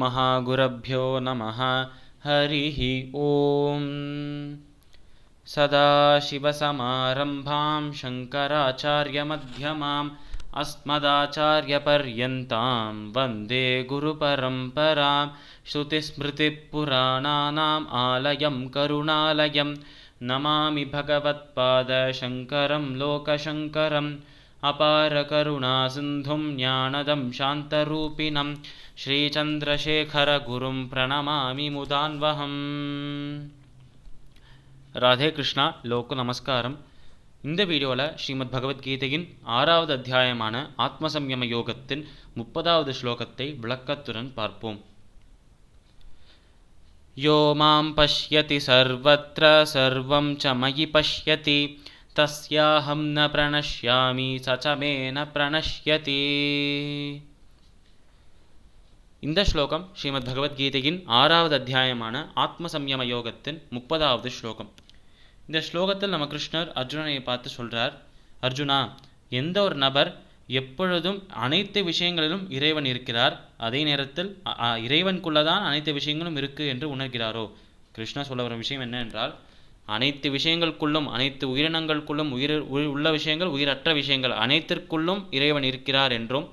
श्रीमहागुरभ्यो नमः। हरिः ओम्। सदाशिवसमारम्भां शङ्कराचार्यमध्यमाम् अस्मदाचार्यपर्यन्तां वन्दे गुरुपरम्परां। श्रुतिस्मृतिपुराणानाम् आलयं करुणालयं नमामि भगवत्पादशङ्करं लोकशङ्करम्। अपारकरुणासिन्धुं ज्ञानदं शान्तरूपिणं श्रीचन्द्रशेखरगुरुं प्रणमामि मुदान्वहम्. ராதே கிருஷ்ணா. லோக்கு நமஸ்காரம். இந்த வீடியோவில் ஸ்ரீமத் பகவத்கீதையின் 6வது அத்தியாயமான ஆத்மசம்யம யோகத்தின் 30வது ஸ்லோகத்தை விளக்கத்துடன் பார்ப்போம். யோ மாம் பஷ்யதி சர்வத்ர சர்வம் ச மயி பஷ்யதி தஸ்யாஹம் ந பிரணஷ்யாமி சச்சமே ந பிரணஷ்யதி. இந்த ஸ்லோகம் ஸ்ரீமத் பகவத்கீதையின் 6வது அத்தியாயமான ஆத்மசம்யம யோகத்தின் 30வது ஸ்லோகம். இந்த ஸ்லோகத்தில் நம்ம கிருஷ்ணர் அர்ஜுனனை பார்த்து சொல்கிறார், அர்ஜுனா, எந்த ஒரு நபர் எப்பொழுதும் அனைத்து விஷயங்களிலும் இறைவன் இருக்கிறார், அதே நேரத்தில் இறைவனுக்குள்ளதான் அனைத்து விஷயங்களும் இருக்குது என்று உணர்கிறாரோ. கிருஷ்ணர் சொல்ல வரும் விஷயம் என்ன என்றால், அனைத்து விஷயங்களுக்குள்ளும், அனைத்து உயிரினங்களுக்குள்ளும், உள்ள விஷயங்கள், உயிரற்ற விஷயங்கள் அனைத்திற்குள்ளும் இறைவன் இருக்கிறார் என்றும்,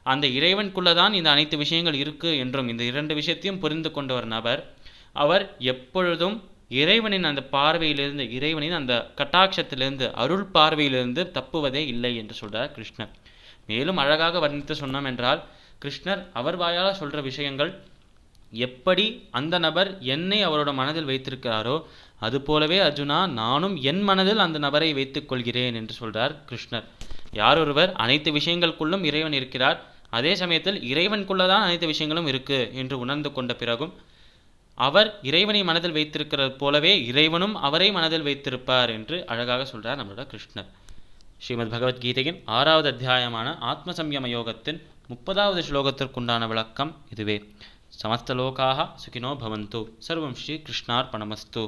அந்த இறைவனுக்குள்ளதான் இந்த அனைத்து விஷயங்கள் இருக்குது என்றும் இந்த இரண்டு விஷயத்தையும் புரிந்து கொண்ட ஒரு நபர், அவர் எப்பொழுதும் இறைவனின் அந்த பார்வையிலிருந்து, இறைவனின் அந்த கட்டாட்சத்திலிருந்து, அருள் பார்வையிலிருந்து தப்புவதே இல்லை என்று சொல்கிறார் கிருஷ்ணர். மேலும் அழகாக வர்ணித்து சொன்னோம் என்றால், கிருஷ்ணர் அவர் வாயால் சொல்கிற விஷயங்கள் எப்படி அந்த நபர் என்னை அவரோட மனதில் வைத்திருக்கிறாரோ அதுபோலவே அர்ஜுனா, நானும் என் மனதில் அந்த நபரை வைத்துக் கொள்கிறேன் என்று சொல்கிறார் கிருஷ்ணர். யார் ஒருவர் அனைத்து விஷயங்களுக்குள்ளும் இறைவன் இருக்கிறார், அதே சமயத்தில் இறைவனுக்குள்ளதான் அனைத்து விஷயங்களும் இருக்குது என்று உணர்ந்து கொண்ட பிறகும் அவர் இறைவனை மனதில் வைத்திருக்கிறது போலவே இறைவனும் அவரை மனதில் வைத்திருப்பார் என்று அழகாக சொல்கிறார் நம்மளோட கிருஷ்ணர். ஸ்ரீமத் பகவத்கீதையின் 6வது அத்தியாயமான ஆத்மசம்யம யோகத்தின் 30வது ஸ்லோகத்திற்குண்டான விளக்கம் இதுவே. சமஸ்த லோகாஹ சுகினோ பவந்து. சர்வம் ஸ்ரீ கிருஷ்ணார்ப்பணமஸ்து.